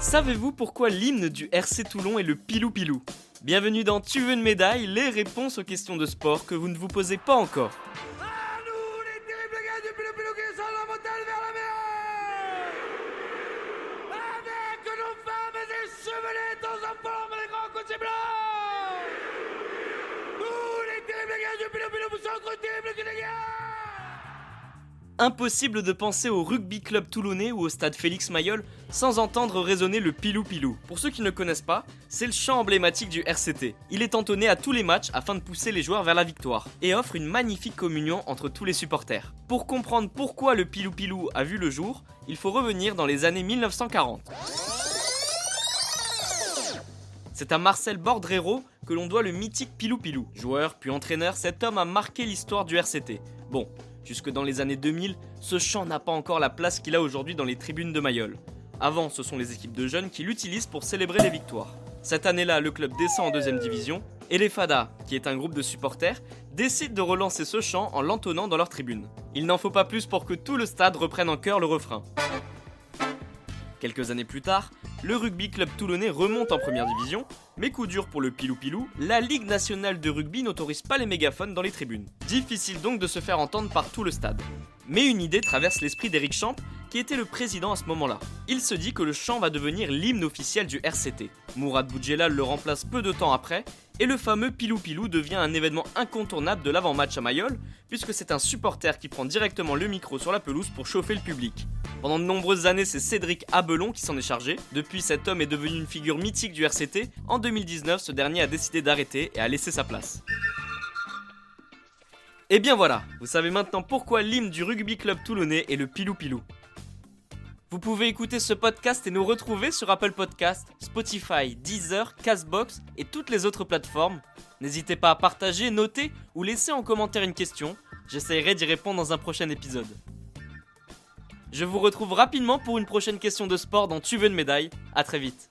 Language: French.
Savez-vous pourquoi l'hymne du RC Toulon est le Pilou Pilou? Bienvenue dans Tu veux une médaille, les réponses aux questions de sport que vous ne vous posez pas encore. À nous, les terribles gars du Pilou Pilou qui sont la montagne vers la mer. Avec nos femmes échevelées dans un forme des grands côtés blancs. Nous, les terribles gars du Pilou Pilou, vous sommes trop terribles que les gars. Impossible de penser au rugby club toulonnais ou au stade Félix Mayol sans entendre résonner le Pilou Pilou. Pour ceux qui ne connaissent pas, c'est le chant emblématique du RCT. Il est entonné à tous les matchs afin de pousser les joueurs vers la victoire et offre une magnifique communion entre tous les supporters. Pour comprendre pourquoi le Pilou Pilou a vu le jour, il faut revenir dans les années 1940. C'est à Marcel Bordrero que l'on doit le mythique Pilou Pilou. Joueur puis entraîneur, cet homme a marqué l'histoire du RCT. Bon, jusque dans les années 2000, ce chant n'a pas encore la place qu'il a aujourd'hui dans les tribunes de Mayol. Avant, ce sont les équipes de jeunes qui l'utilisent pour célébrer les victoires. Cette année-là, le club descend en 2ème division et les Fadas, qui est un groupe de supporters, décident de relancer ce chant en l'entonnant dans leurs tribunes. Il n'en faut pas plus pour que tout le stade reprenne en chœur le refrain. Quelques années plus tard, le rugby club toulonnais remonte en 1ère division, mais coup dur pour le Pilou Pilou, la Ligue nationale de rugby n'autorise pas les mégaphones dans les tribunes. Difficile donc de se faire entendre par tout le stade. Mais une idée traverse l'esprit d'Éric Champ, qui était le président à ce moment-là. Il se dit que le chant va devenir l'hymne officiel du RCT. Mourad Boudjelal le remplace peu de temps après, et le fameux Pilou Pilou devient un événement incontournable de l'avant-match à Mayol, puisque c'est un supporter qui prend directement le micro sur la pelouse pour chauffer le public. Pendant de nombreuses années, c'est Cédric Abelon qui s'en est chargé. Depuis, cet homme est devenu une figure mythique du RCT. En 2019, ce dernier a décidé d'arrêter et a laissé sa place. Et bien voilà, vous savez maintenant pourquoi l'hymne du rugby club toulonnais est le Pilou Pilou. Vous pouvez écouter ce podcast et nous retrouver sur Apple Podcasts, Spotify, Deezer, Castbox et toutes les autres plateformes. N'hésitez pas à partager, noter ou laisser en commentaire une question. J'essaierai d'y répondre dans un prochain épisode. Je vous retrouve rapidement pour une prochaine question de sport dans Tu veux une médaille. À très vite.